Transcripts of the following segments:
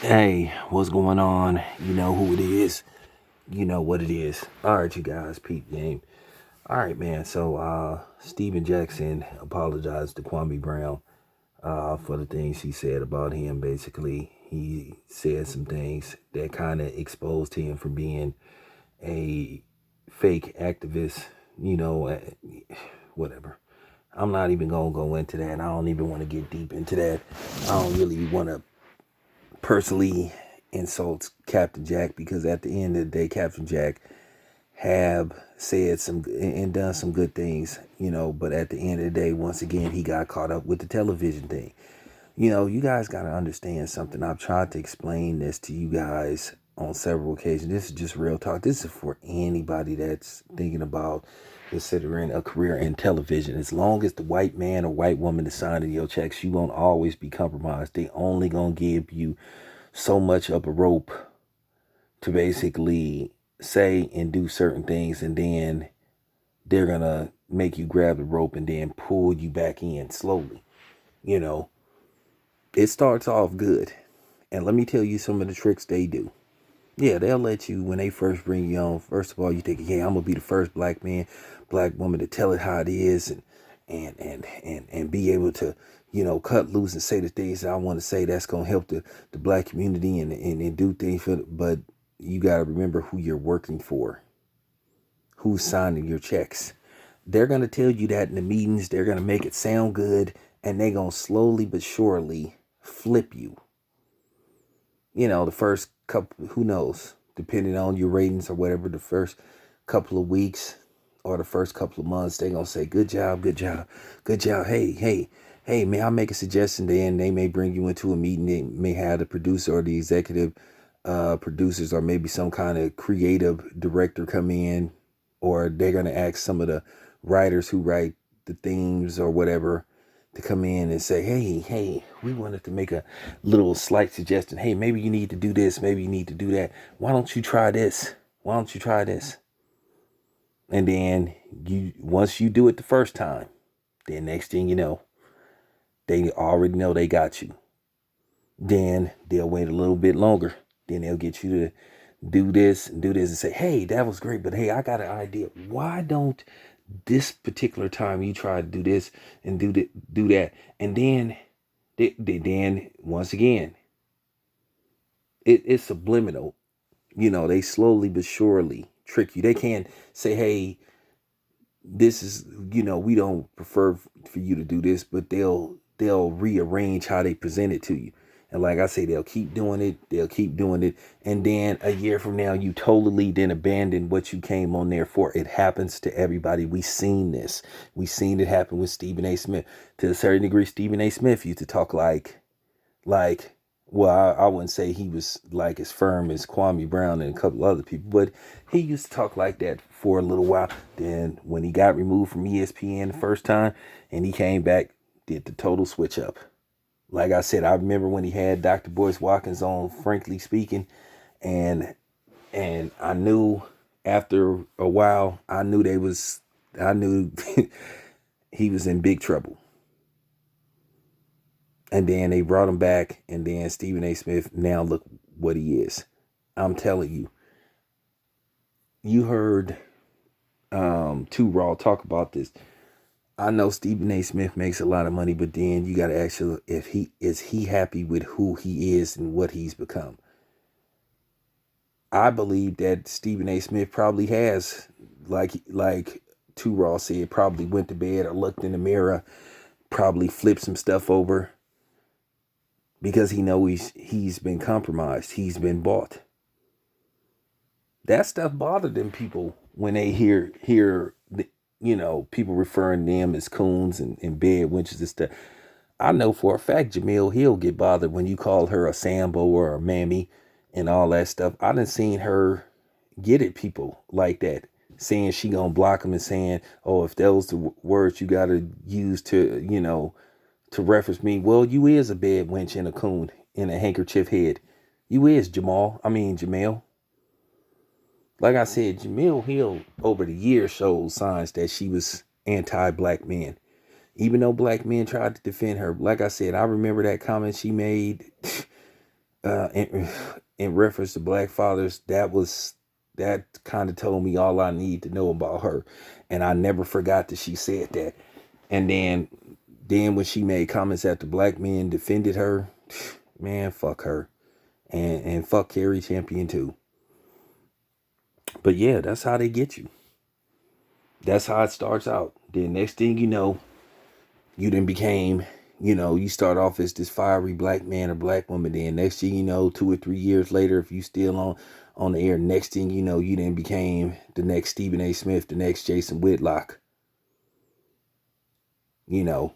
Hey, what's going on? You know who it is. You know what it is. All right, you guys, peep game. All right, man. So, Steven Jackson apologized to Kwame Brown for the things he said about him. Basically, he said some things that kind of exposed him for being a fake activist. You know, whatever. I'm not even gonna go into that. I don't even want to get deep into that. I don't really want to personally insults Captain Jack because at the end of the day, Captain Jack have said some and done some good things, but at the end of the day, once again, he got caught up with the television thing. You guys got to understand something. I've tried to explain this to you guys on several occasions. This is just real talk. This is for anybody that's thinking about considering a career in television. As long as the white man or white woman is signing your checks, you won't always be compromised. They only gonna give you so much of a rope to basically say and do certain things, and then they're gonna make you grab the rope and then pull you back in slowly. You know, it starts off good. And let me tell you some of the tricks they do. Yeah, they'll let you, when they first bring you on, first of all, you think, yeah, I'm gonna be the first black man, black woman to tell it how it is, and be able to, cut loose and say the things that I want to say that's gonna help the black community and do things for but you gotta remember who you're working for, who's signing your checks. They're gonna tell you that in the meetings, they're gonna make it sound good, and they're gonna slowly but surely flip you. The first couple, who knows, depending on your ratings or whatever, the first couple of weeks or the first couple of months, they're going to say, good job, good job, good job. Hey, may I make a suggestion? Then they may bring you into a meeting. They may have the producer or the executive producers or maybe some kind of creative director come in, or they're going to ask some of the writers who write the themes or whatever to come in and say, hey, we wanted to make a little slight suggestion. Hey, maybe you need to do this. Maybe you need to do that. Why don't you try this? Why don't you try this? And then once you do it the first time, then next thing you know, they already know they got you. Then they'll wait a little bit longer. Then they'll get you to do this and say, hey, that was great, but hey, I got an idea. Why don't this particular time you try to do this and do that? And then then once again, it's subliminal. They slowly but surely trick you. They can't say, hey, this is, we don't prefer for you to do this, but they'll rearrange how they present it to you. And like I say, they'll keep doing it. And then a year from now, you totally then abandon what you came on there for. It happens to everybody. We've seen this. We've seen it happen with Stephen A. Smith. To a certain degree, Stephen A. Smith used to talk like, well, I wouldn't say he was like as firm as Kwame Brown and a couple other people, but he used to talk like that for a little while. Then when he got removed from ESPN the first time and he came back, did the total switch up. Like I said, I remember when he had Dr. Boyce Watkins on, Frankly Speaking, and I knew after a while, I knew he was in big trouble. And then they brought him back, and then Stephen A. Smith, now look what he is. I'm telling you. You heard Too Raw talk about this. I know Stephen A. Smith makes a lot of money, but then you gotta ask you if he happy with who he is and what he's become. I believe that Stephen A. Smith probably has, like Too Raw said, probably went to bed or looked in the mirror, probably flipped some stuff over because he knows he's been compromised. He's been bought. That stuff bothered them people when they hear people referring to them as coons and bed wenches and stuff. I know for a fact Jamil Hill get bothered when you call her a Sambo or a mammy and all that stuff. I done seen her get at people like that, saying she gonna block them and saying, oh, if those the words you gotta use to reference me, well, you is a bed wench and a coon and a handkerchief head. You is Jamel. Like I said, Jamil Hill over the years showed signs that she was anti-black men. Even though black men tried to defend her. Like I said, I remember that comment she made. in reference to black fathers, that kind of told me all I need to know about her, and I never forgot that she said that. And then when she made comments after black men defended her, man, fuck her, and fuck Carrie Champion too. But yeah, that's how they get you. That's how it starts out. Then next thing you know, you then became, you start off as this fiery black man or black woman. Then next thing you know, 2 or 3 years later, if you still on the air, next thing you know, you then became the next Stephen A. Smith, the next Jason Whitlock. You know,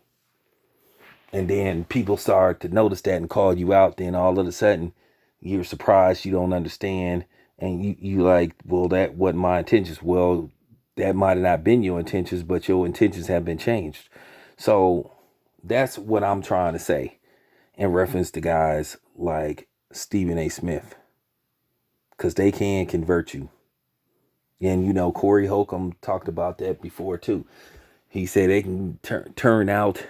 and then people start to notice that and call you out. Then all of a sudden, you're surprised, you don't understand, and you like, well, that wasn't my intentions. Well, that might have not been your intentions, but your intentions have been changed. So that's what I'm trying to say in reference to guys like Stephen A. Smith, because they can convert you. And Corey Holcomb talked about that before too. He said they can turn out,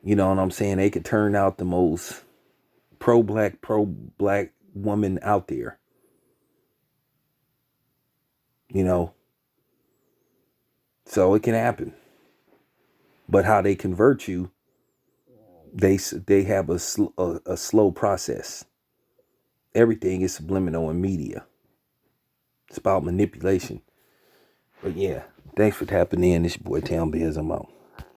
you know what I'm saying? They could turn out the most pro black woman out there. So it can happen. But how they convert you, they have a slow process. Everything is subliminal in media. It's about manipulation. But yeah, thanks for tapping in. This your boy Town Biz. I'm out.